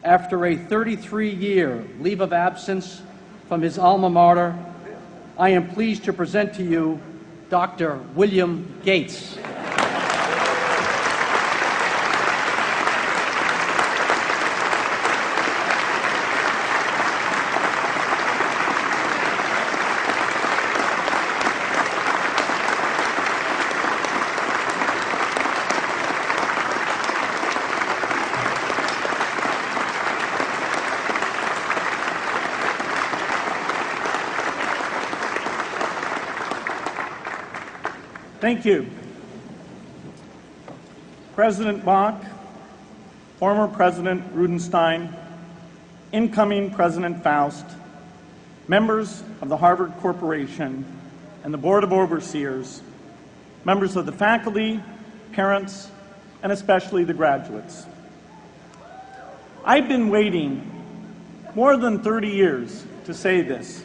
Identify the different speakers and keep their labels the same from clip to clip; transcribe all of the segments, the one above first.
Speaker 1: After a 33-year leave of absence from his alma mater, I am pleased to present to you Dr. William Gates.
Speaker 2: Thank you. President Bach, former President Rudenstein, incoming President Faust, members of the Harvard Corporation and the Board of Overseers, members of the faculty, parents, and especially the graduates. I've been waiting more than 30 years to say this.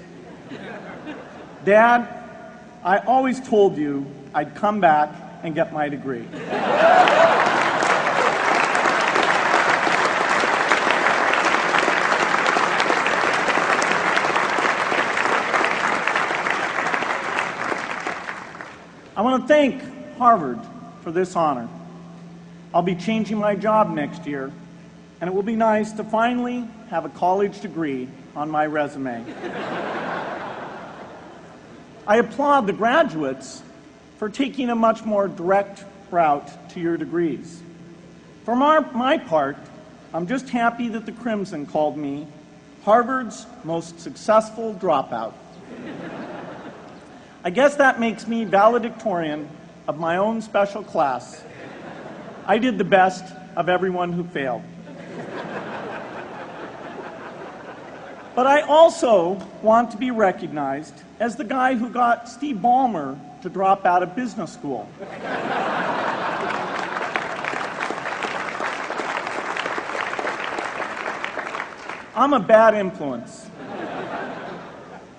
Speaker 2: Dad, I always told you I'd come back and get my degree. I want to thank Harvard for this honor. I'll be changing my job next year, and it will be nice to finally have a college degree on my resume. I applaud the graduates for taking a much more direct route to your degrees. For my part, I'm just happy that the Crimson called me Harvard's most successful dropout. I guess that makes me valedictorian of my own special class. I did the best of everyone who failed. But I also want to be recognized as the guy who got Steve Ballmer to drop out of business school. I'm a bad influence.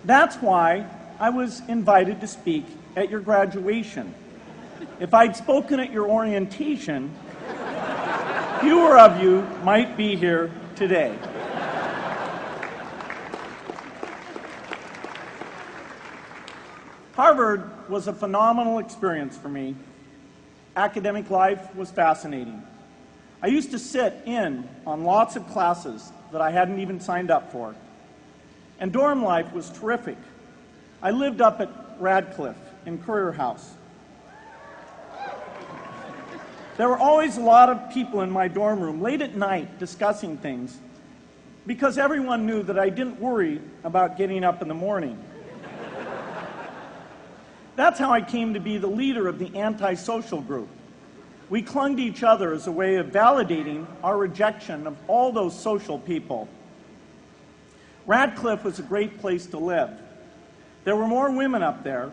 Speaker 2: That's why I was invited to speak at your graduation. If I'd spoken at your orientation, fewer of you might be here today. Harvard was a phenomenal experience for me. Academic life was fascinating. I used to sit in on lots of classes that I hadn't even signed up for. And dorm life was terrific. I lived up at Radcliffe in Currier House. There were always a lot of people in my dorm room late at night discussing things because everyone knew that I didn't worry about getting up in the morning. That's how I came to be the leader of the antisocial group. We clung to each other as a way of validating our rejection of all those social people. Radcliffe was a great place to live. There were more women up there,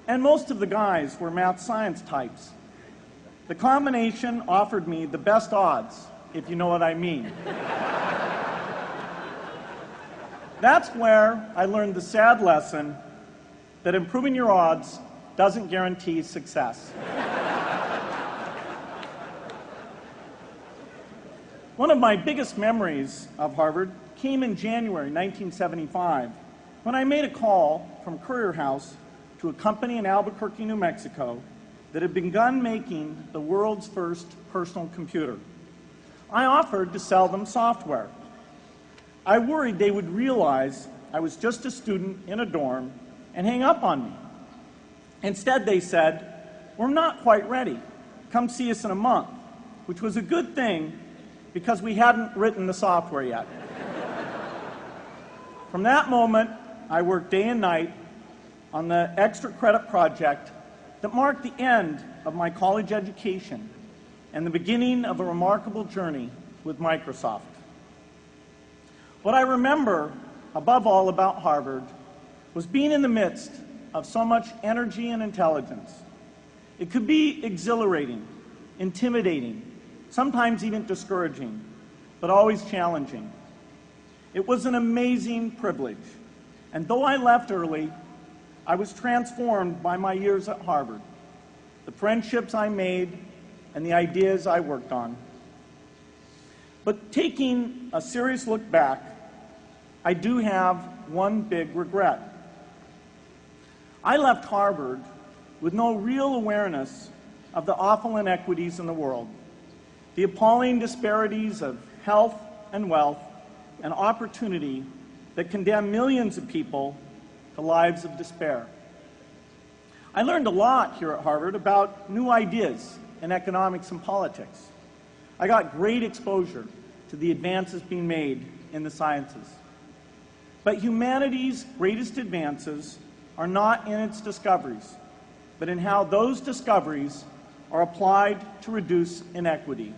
Speaker 2: and most of the guys were math science types. The combination offered me the best odds, if you know what I mean. That's where I learned the sad lesson that improving your odds doesn't guarantee success. One of my biggest memories of Harvard came in January 1975 when I made a call from Currier House to a company in Albuquerque, New Mexico that had begun making the world's first personal computer. I offered to sell them software. I worried they would realize I was just a student in a dorm and hang up on me. Instead, they said, "We're not quite ready. Come see us in a month," which was a good thing because we hadn't written the software yet. From that moment, I worked day and night on the extra credit project that marked the end of my college education and the beginning of a remarkable journey with Microsoft. What I remember above all about Harvard was being in the midst of so much energy and intelligence. It could be exhilarating, intimidating, sometimes even discouraging, but always challenging. It was an amazing privilege, and though I left early, I was transformed by my years at Harvard, the friendships I made, and the ideas I worked on. But taking a serious look back, I do have one big regret. I left Harvard with no real awareness of the awful inequities in the world, the appalling disparities of health and wealth and opportunity that condemn millions of people to lives of despair. I learned a lot here at Harvard about new ideas in economics and politics. I got great exposure to the advances being made in the sciences. But humanity's greatest advances are not in its discoveries, but in how those discoveries are applied to reduce inequity.